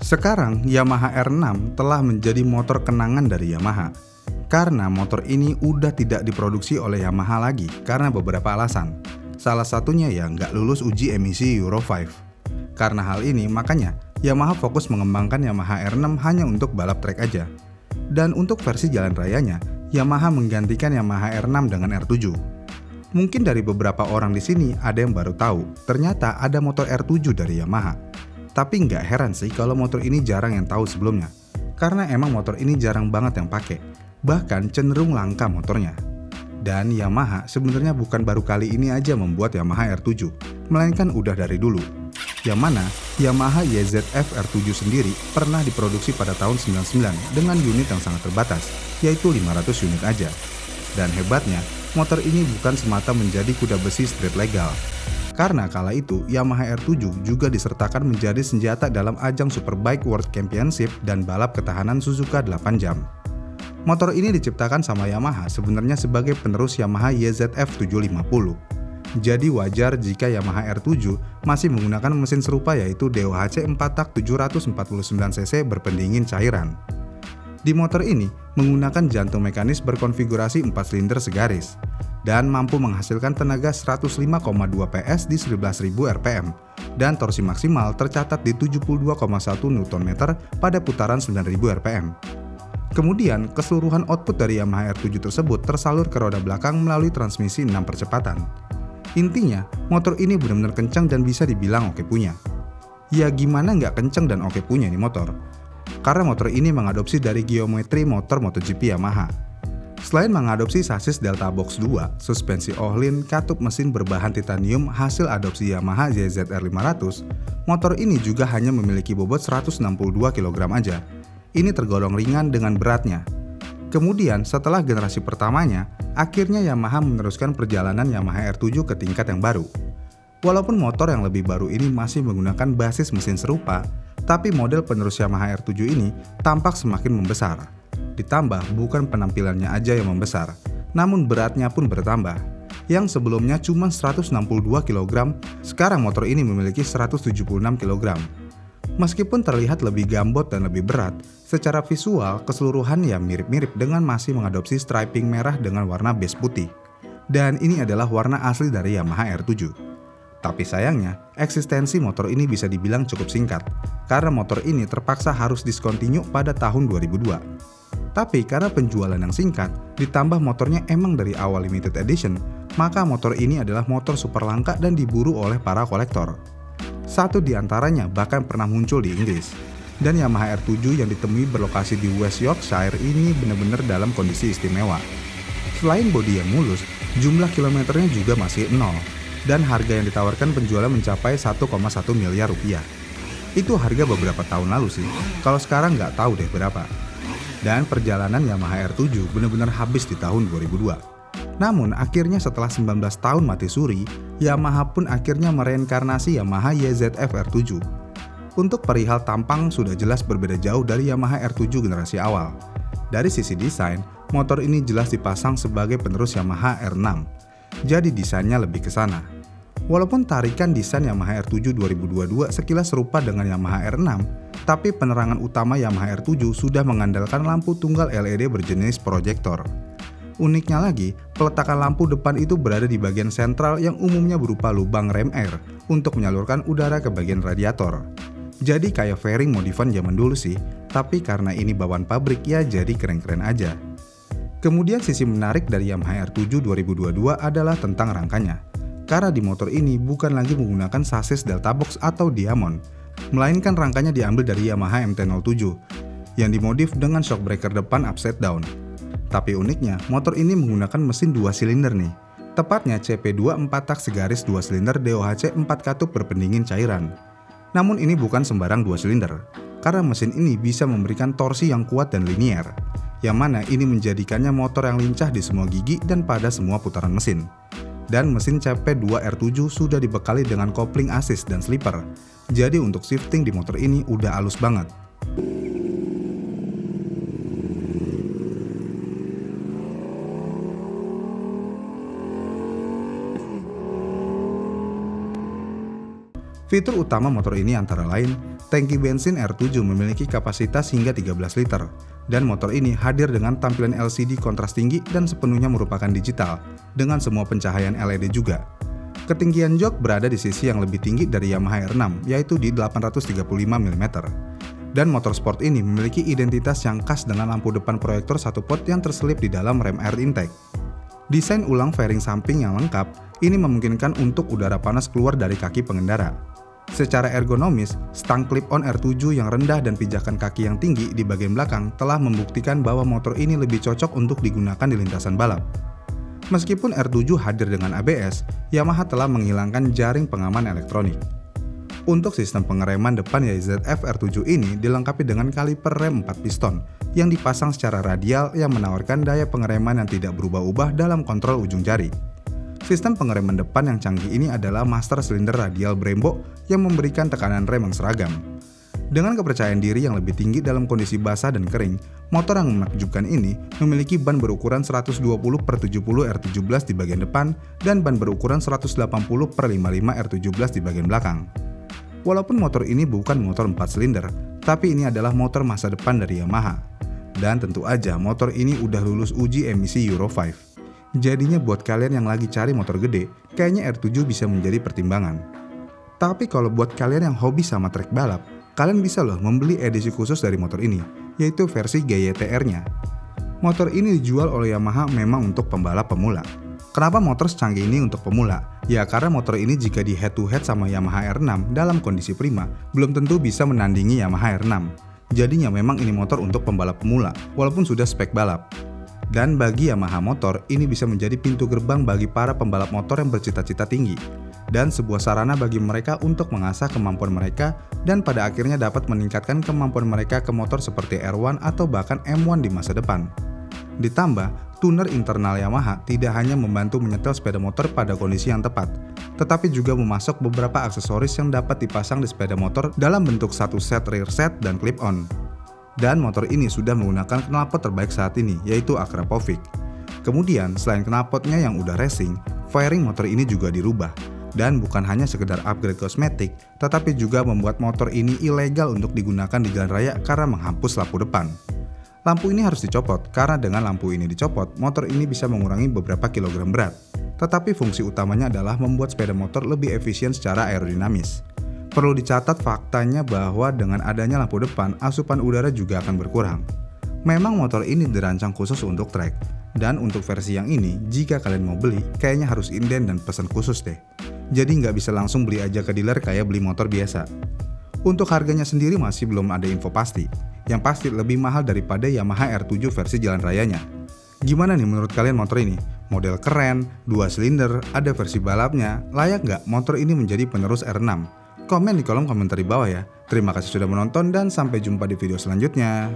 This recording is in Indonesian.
Sekarang Yamaha R6 telah menjadi motor kenangan dari Yamaha. Karena motor ini udah tidak diproduksi oleh Yamaha lagi karena beberapa alasan. Salah satunya ya nggak lulus uji emisi Euro 5. Karena hal ini makanya Yamaha fokus mengembangkan Yamaha R6 hanya untuk balap trek aja. Dan untuk versi jalan rayanya, Yamaha menggantikan Yamaha R6 dengan R7. Mungkin dari beberapa orang di sini ada yang baru tahu, ternyata ada motor R7 dari Yamaha. Tapi nggak heran sih kalau motor ini jarang yang tahu sebelumnya. Karena emang motor ini jarang banget yang pakai. Bahkan cenderung langka motornya. Dan Yamaha sebenarnya bukan baru kali ini aja membuat Yamaha R7, melainkan udah dari dulu. Yang mana Yamaha YZF R7 sendiri pernah diproduksi pada tahun 99 dengan unit yang sangat terbatas, yaitu 500 unit aja. Dan hebatnya, motor ini bukan semata menjadi kuda besi street legal. Karena kala itu, Yamaha R7 juga disertakan menjadi senjata dalam ajang Superbike World Championship dan balap ketahanan Suzuka 8 jam. Motor ini diciptakan sama Yamaha sebenarnya sebagai penerus Yamaha YZF 750. Jadi wajar jika Yamaha R7 masih menggunakan mesin serupa yaitu DOHC 4-tak 749cc berpendingin cairan. Di motor ini menggunakan jantung mekanis berkonfigurasi 4 silinder segaris dan mampu menghasilkan tenaga 105,2 PS di 11.000 rpm dan torsi maksimal tercatat di 72,1 Nm pada putaran 9.000 rpm. Kemudian, keseluruhan output dari Yamaha R7 tersebut tersalur ke roda belakang melalui transmisi 6 percepatan. Intinya, motor ini benar-benar kencang dan bisa dibilang oke punya. Ya gimana nggak kencang dan oke punya nih motor? Karena motor ini mengadopsi dari geometri motor MotoGP Yamaha. Selain mengadopsi sasis Delta Box 2, suspensi Ohlin, katup mesin berbahan titanium hasil adopsi Yamaha ZZR 500, motor ini juga hanya memiliki bobot 162 kg aja. Ini tergolong ringan dengan beratnya. Kemudian setelah generasi pertamanya, akhirnya Yamaha meneruskan perjalanan Yamaha R7 ke tingkat yang baru. Walaupun motor yang lebih baru ini masih menggunakan basis mesin serupa, tapi model penerus Yamaha R7 ini tampak semakin membesar. Ditambah bukan penampilannya aja yang membesar, namun beratnya pun bertambah. Yang sebelumnya cuma 162 kg, sekarang motor ini memiliki 176 kg. Meskipun terlihat lebih gambot dan lebih berat, secara visual keseluruhan ya mirip-mirip dengan masih mengadopsi striping merah dengan warna beige putih. Dan ini adalah warna asli dari Yamaha R7. Tapi sayangnya, eksistensi motor ini bisa dibilang cukup singkat, karena motor ini terpaksa harus discontinue pada tahun 2002. Tapi karena penjualan yang singkat, ditambah motornya emang dari awal limited edition, maka motor ini adalah motor super langka dan diburu oleh para kolektor. Satu di antaranya bahkan pernah muncul di Inggris. Dan Yamaha R7 yang ditemui berlokasi di West Yorkshire ini benar-benar dalam kondisi istimewa. Selain bodi yang mulus, jumlah kilometernya juga masih nol. Dan harga yang ditawarkan penjualan mencapai 1,1 miliar rupiah. Itu harga beberapa tahun lalu sih, kalau sekarang nggak tahu deh berapa. Dan perjalanan Yamaha R7 benar-benar habis di tahun 2002. Namun akhirnya setelah 19 tahun mati suri, Yamaha pun akhirnya mereinkarnasi Yamaha YZF R7. Untuk perihal tampang sudah jelas berbeda jauh dari Yamaha R7 generasi awal. Dari sisi desain, motor ini jelas dipasang sebagai penerus Yamaha R6. Jadi desainnya lebih ke sana. Walaupun tarikan desain Yamaha R7 2022 sekilas serupa dengan Yamaha R6, tapi penerangan utama Yamaha R7 sudah mengandalkan lampu tunggal LED berjenis proyektor. Uniknya lagi, peletakan lampu depan itu berada di bagian sentral yang umumnya berupa lubang rem air untuk menyalurkan udara ke bagian radiator. Jadi kayak fairing modifan zaman dulu sih, tapi karena ini bawaan pabrik ya jadi keren-keren aja. Kemudian sisi menarik dari Yamaha R7 2022 adalah tentang rangkanya. Karena di motor ini bukan lagi menggunakan sasis Delta Box atau Diamond, melainkan rangkanya diambil dari Yamaha MT-07 yang dimodif dengan shockbreaker depan upside down. Tapi uniknya, motor ini menggunakan mesin 2 silinder nih. Tepatnya CP2 4-tak segaris 2 silinder DOHC 4 katup berpendingin cairan. Namun ini bukan sembarang 2 silinder, karena mesin ini bisa memberikan torsi yang kuat dan linier, yang mana ini menjadikannya motor yang lincah di semua gigi dan pada semua putaran mesin. Dan mesin CP2 R7 sudah dibekali dengan kopling assist dan slipper, jadi untuk shifting di motor ini udah halus banget. Fitur utama motor ini antara lain, tangki bensin R7 memiliki kapasitas hingga 13 liter, dan motor ini hadir dengan tampilan LCD kontras tinggi dan sepenuhnya merupakan digital, dengan semua pencahayaan LED juga. Ketinggian jok berada di sisi yang lebih tinggi dari Yamaha R6, yaitu di 835 mm. Dan motor sport ini memiliki identitas yang khas dengan lampu depan proyektor 1 pot yang terselip di dalam rem air intake. Desain ulang fairing samping yang lengkap, ini memungkinkan untuk udara panas keluar dari kaki pengendara. Secara ergonomis, stang clip-on R7 yang rendah dan pijakan kaki yang tinggi di bagian belakang telah membuktikan bahwa motor ini lebih cocok untuk digunakan di lintasan balap. Meskipun R7 hadir dengan ABS, Yamaha telah menghilangkan jaring pengaman elektronik. Untuk sistem pengereman depan YZF R7 ini dilengkapi dengan kaliper rem 4 piston yang dipasang secara radial yang menawarkan daya pengereman yang tidak berubah-ubah dalam kontrol ujung jari. Sistem pengereman depan yang canggih ini adalah master silinder radial Brembo yang memberikan tekanan rem yang seragam. Dengan kepercayaan diri yang lebih tinggi dalam kondisi basah dan kering, motor yang menakjubkan ini memiliki ban berukuran 120/70 R17 di bagian depan dan ban berukuran 180/55 R17 di bagian belakang. Walaupun motor ini bukan motor 4 silinder, tapi ini adalah motor masa depan dari Yamaha. Dan tentu aja motor ini udah lulus uji emisi Euro 5. Jadinya buat kalian yang lagi cari motor gede, kayaknya R7 bisa menjadi pertimbangan. Tapi kalau buat kalian yang hobi sama trek balap, kalian bisa loh membeli edisi khusus dari motor ini, yaitu versi GYTR-nya. Motor ini dijual oleh Yamaha memang untuk pembalap pemula. Kenapa motor secanggih ini untuk pemula? Ya karena motor ini jika di head to head sama Yamaha R6 dalam kondisi prima, belum tentu bisa menandingi Yamaha R6. Jadinya memang ini motor untuk pembalap pemula, walaupun sudah spek balap. Dan bagi Yamaha Motor, ini bisa menjadi pintu gerbang bagi para pembalap motor yang bercita-cita tinggi, dan sebuah sarana bagi mereka untuk mengasah kemampuan mereka dan pada akhirnya dapat meningkatkan kemampuan mereka ke motor seperti R1 atau bahkan M1 di masa depan. Ditambah, tuner internal Yamaha tidak hanya membantu menyetel sepeda motor pada kondisi yang tepat, tetapi juga memasok beberapa aksesoris yang dapat dipasang di sepeda motor dalam bentuk satu set rear set dan clip-on. Dan motor ini sudah menggunakan knalpot terbaik saat ini, yaitu Akrapovic. Kemudian, selain knalpotnya yang udah racing, fairing motor ini juga dirubah. Dan bukan hanya sekedar upgrade kosmetik, tetapi juga membuat motor ini ilegal untuk digunakan di jalan raya karena menghapus lampu depan. Lampu ini harus dicopot, karena dengan lampu ini dicopot, motor ini bisa mengurangi beberapa kilogram berat. Tetapi fungsi utamanya adalah membuat sepeda motor lebih efisien secara aerodinamis. Perlu dicatat faktanya bahwa dengan adanya lampu depan, asupan udara juga akan berkurang. Memang motor ini dirancang khusus untuk trek, dan untuk versi yang ini, jika kalian mau beli, kayaknya harus inden dan pesan khusus deh. Jadi nggak bisa langsung beli aja ke dealer kayak beli motor biasa. Untuk harganya sendiri masih belum ada info pasti, yang pasti lebih mahal daripada Yamaha R7 versi jalan rayanya. Gimana nih menurut kalian motor ini? Model keren, 2 silinder, ada versi balapnya, layak nggak motor ini menjadi penerus R6? Komen di kolom komentar di bawah ya. Terima kasih sudah menonton dan sampai jumpa di video selanjutnya.